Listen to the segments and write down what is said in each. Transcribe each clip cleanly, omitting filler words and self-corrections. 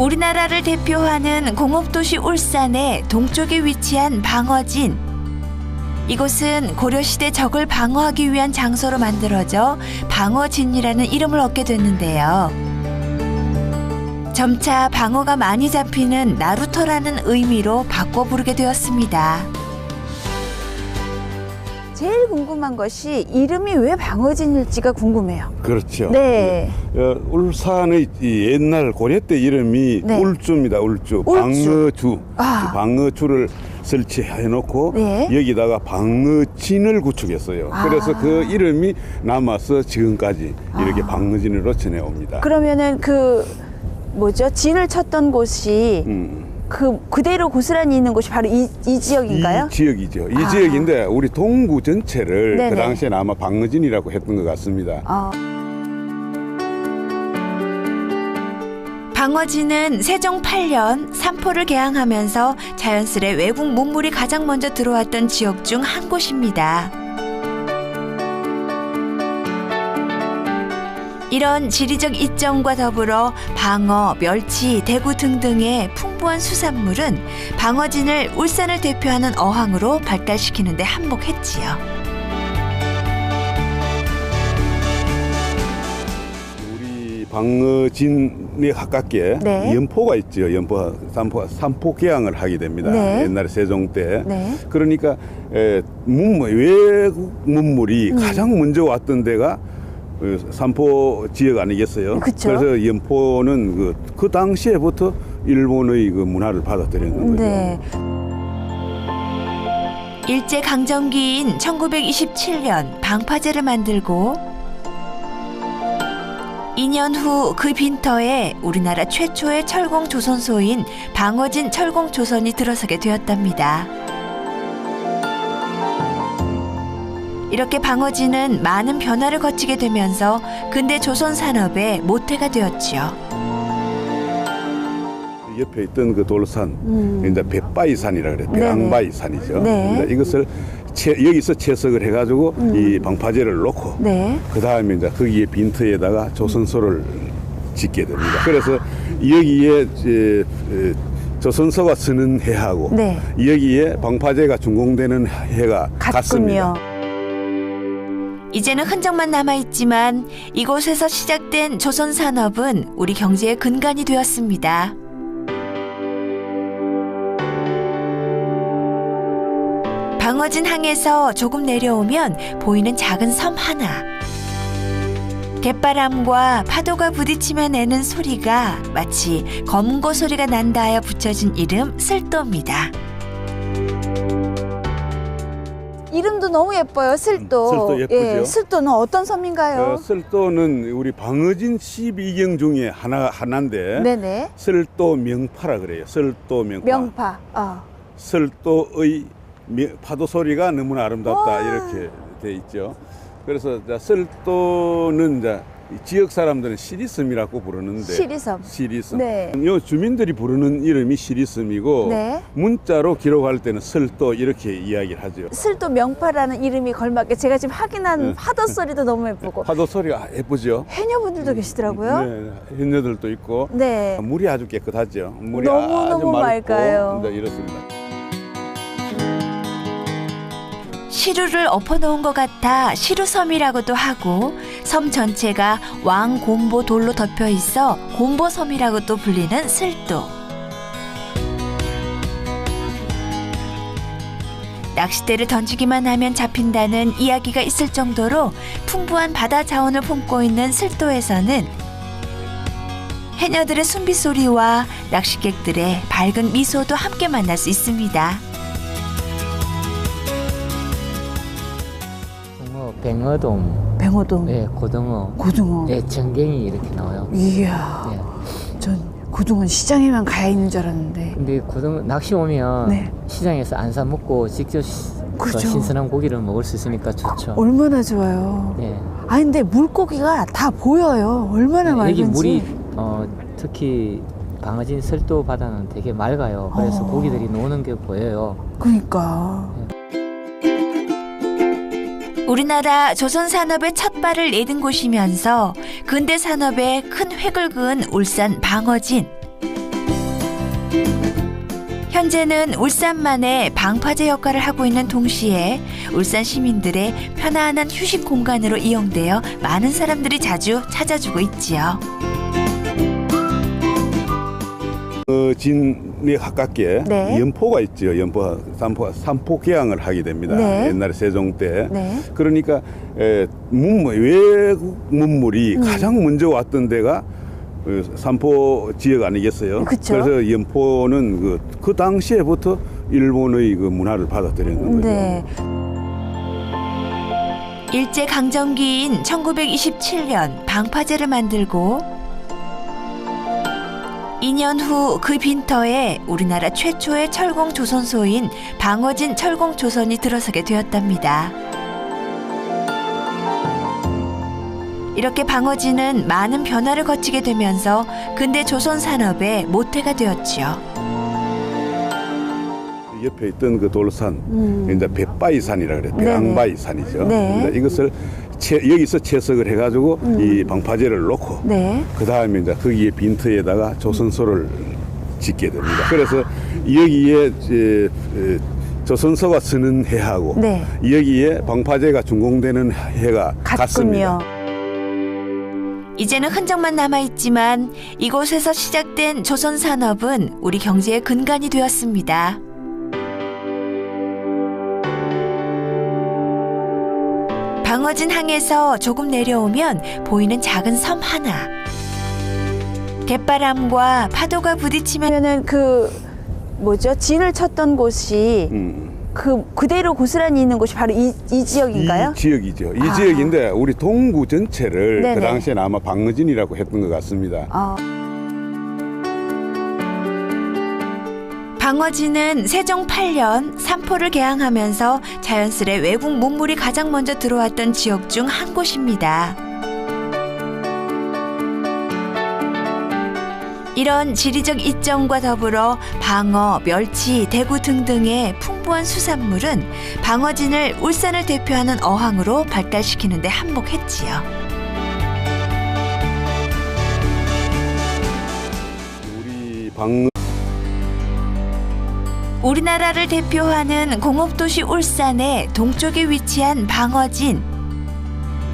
우리나라를 대표하는 공업도시 울산의 동쪽에 위치한 방어진. 이곳은 고려시대 적을 방어하기 위한 장소로 만들어져 방어진이라는 이름을 얻게 됐는데요. 점차 방어가 많이 잡히는 나루터라는 의미로 바꿔 부르게 되었습니다. 제일 궁금한 것이 이름이 왜 방어진일지가 궁금해요. 그렇죠. 네. 울산의 이 옛날 고려 때 이름이 네. 울주입니다. 울주. 방어주. 방어주를 설치해 놓고 네. 여기다가 방어진을 구축했어요. 그래서 그 이름이 남아서 지금까지 이렇게 방어진으로 전해옵니다. 그러면은 진을 쳤던 곳이 그대로 고스란히 있는 곳이 바로 이 지역인가요? 이 지역이죠. 이 지역인데 우리 동구 전체를 네네. 그 당시에는 아마 방어진이라고 했던 것 같습니다. 방어진은 세종 8년 삼포를 개항하면서 자연스레 외국 문물이 가장 먼저 들어왔던 지역 중 한 곳입니다. 이런 지리적 이점과 더불어 방어, 멸치, 대구 등등의 풍부한 수산물은 방어진을 울산을 대표하는 어항으로 발달시키는 데 한몫했지요. 방어진에 가깝게 네. 연포가 있죠. 삼포 개항을 하게 됩니다. 네. 옛날에 세종 때. 네. 그러니까 외국 문물이 가장 먼저 왔던 데가 삼포 지역 아니겠어요? 그쵸. 그래서 연포는 그 당시에부터 일본의 그 문화를 받아들였는 거죠. 네. 일제 강점기인 1927년 방파제를 만들고 2년 후 그 빈터에 우리나라 최초의 철공 조선소인 방어진 철공 조선이 들어서게 되었답니다. 이렇게 방어진은 많은 변화를 거치게 되면서 근대 조선 산업의 모태가 되었지요. 옆에 있던 그 돌산, 이제 뱃바위산이라 그래요. 배랑바위산이죠. 네. 이것을 여기서 채석을 해가지고 이 방파제를 놓고 네. 그 다음에 이제 거기에 빈터에다가 조선소를 짓게 됩니다. 그래서 여기에 조선소가 서는 해하고 네. 여기에 방파제가 준공되는 해가 같습니다. 이제는 흔적만 남아있지만 이곳에서 시작된 조선 산업은 우리 경제의 근간이 되었습니다. 방어진 항에서 조금 내려오면 보이는 작은 섬 하나. 갯바람과 파도가 부딪히며 내는 소리가 마치 검고 소리가 난다 하여 붙여진 이름 쓸도입니다. 이름도 너무 예뻐요. 쓸도. 쓸도 예쁘죠. 예, 쓸도는 어떤 섬인가요? 쓸도는 우리 방어진 12경 중에 하나인데 네네. 쓸도 명파라 그래요. 쓸도 명파. 명파. 쓸도의 파도 소리가 너무나 아름답다. 와. 이렇게 돼 있죠. 그래서 쓸도는 이제 지역 사람들은 시리섬이라고 부르는데 시리섬. 네. 요 주민들이 부르는 이름이 시리섬이고 네. 문자로 기록할 때는 쓸도 이렇게 이야기를 하죠. 쓸도 명파라는 이름이 걸맞게 제가 지금 확인한 파도 소리도 너무 예쁘고 파도 소리가 예쁘죠. 해녀분들도 계시더라고요. 네, 해녀들도 있고 네. 물이 아주 깨끗하죠. 물이 너무너무 아주 맑고 맑아요. 네, 이렇습니다. 시루를 엎어놓은 것 같아 시루섬이라고도 하고 섬 전체가 왕곰보 돌로 덮여 있어 곰보섬이라고도 불리는 쓸도. 낚싯대를 던지기만 하면 잡힌다는 이야기가 있을 정도로 풍부한 바다 자원을 품고 있는 쓸도에서는 해녀들의 숨빗소리와 낚시객들의 밝은 미소도 함께 만날 수 있습니다. 뱅어돔, 네, 고등어, 네, 전갱이 이렇게 나와요. 이야, 네. 전 고등어는 시장에만 가야 있는 줄 알았는데. 근데 고등어 낚시 오면 네. 시장에서 안 사 먹고 직접 그죠. 신선한 고기를 먹을 수 있으니까 좋죠. 얼마나 좋아요. 네. 근데 물고기가 다 보여요. 얼마나 맑은지. 여기 물이 특히 방어진 설도 바다는 되게 맑아요. 그래서 고기들이 노는 게 보여요. 그러니까. 우리나라 조선 산업의 첫 발을 내딘 곳이면서 근대 산업에 큰 획을 그은 울산 방어진. 현재는 울산만의 방파제 역할을 하고 있는 동시에 울산 시민들의 편안한 휴식 공간으로 이용되어 많은 사람들이 자주 찾아주고 있지요. 진에 가깝게 네. 연포가 있죠. 연포 삼포 개항을 하게 됩니다. 네. 옛날에 세종 때. 네. 그러니까 외국 문물이 가장 먼저 왔던 데가 삼포 지역 아니겠어요? 그쵸. 그래서 연포는 그 당시에부터 일본의 그 문화를 받아들였는 거죠. 네. 일제 강점기인 1927년 방파제를 만들고 2년 후 그 빈터에 우리나라 최초의 철공 조선소인 방어진 철공 조선이 들어서게 되었답니다. 이렇게 방어진은 많은 변화를 거치게 되면서 근대 조선 산업의 모태가 되었지요. 옆에 있던 그 돌산, 이제 백바위산이라 그래요. 네네. 배양바위산이죠. 네. 근데 이것을 여기서 채석을 해가지고 이 방파제를 놓고 네. 그 다음에 이제 거기에 빈터에다가 조선소를 짓게 됩니다. 그래서 여기에 조선소가 쓰는 해하고 네. 여기에 방파제가 준공되는 해가 같습니다. 같군요. 이제는 흔적만 남아있지만 이곳에서 시작된 조선 산업은 우리 경제의 근간이 되었습니다. 방어진 항에서 조금 내려오면 보이는 작은 섬 하나. 갯바람과 파도가 부딪히면 그러면은 진을 쳤던 곳이 그대로 고스란히 있는 곳이 바로 이 지역인가요? 이 지역이죠. 이 아. 지역인데 우리 동구 전체를 네네. 그 당시에는 아마 방어진이라고 했던 것 같습니다. 방어진은 세종 8년 삼포를 개항하면서 자연스레 외국 문물이 가장 먼저 들어왔던 지역 중 한 곳입니다. 이런 지리적 이점과 더불어 방어, 멸치, 대구 등등의 풍부한 수산물은 방어진을 울산을 대표하는 어항으로 발달시키는 데 한몫했지요. 우리나라를 대표하는 공업도시 울산의 동쪽에 위치한 방어진.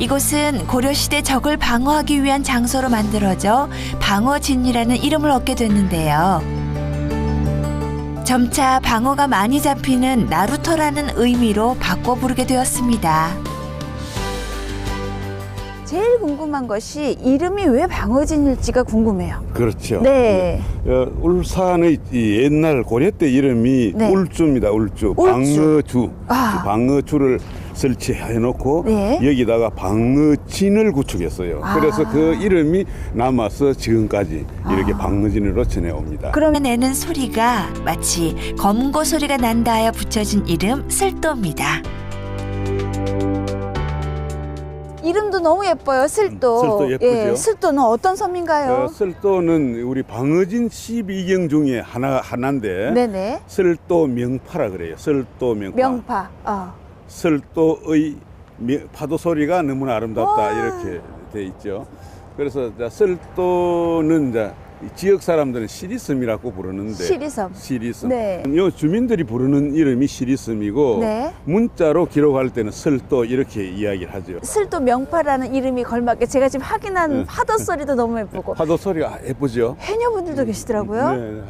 이곳은 고려시대 적을 방어하기 위한 장소로 만들어져 방어진이라는 이름을 얻게 됐는데요. 점차 방어가 많이 잡히는 나루터라는 의미로 바꿔 부르게 되었습니다. 제일 궁금한 것이 이름이 왜 방어진일지가 궁금해요. 그렇죠. 네. 울산의 이 옛날 고려 때 이름이 네. 울주입니다. 울주. 울주. 방어주. 아. 방어주를 설치해 놓고 네. 여기다가 방어진을 구축했어요. 아. 그래서 그 이름이 남아서 지금까지 이렇게 방어진으로 전해옵니다. 그러면 내는 소리가 마치 검고 소리가 난다 하여 붙여진 이름 쓸도입니다. 이름도 너무 예뻐요. 쓸도. 쓸도 예쁘죠? 예, 쓸도는 어떤 섬인가요? 쓸도는 우리 방어진 12경 중에 하나인데 네네. 쓸도 명파라 그래요. 쓸도 명파. 명파. 쓸도의 파도 소리가 너무나 아름답다 와. 이렇게 돼 있죠. 그래서 쓸도는 지역 사람들은 시리섬이라고 부르는데 시리섬. 시리섬. 네. 요 주민들이 부르는 이름이 시리섬이고 네. 문자로 기록할 때는 쓸도 이렇게 이야기를 하죠. 쓸도 명파라는 이름이 걸맞게 제가 지금 확인한 네. 파도 소리도 너무 예쁘고 파도 소리가 예쁘죠. 해녀분들도 계시더라고요. 네.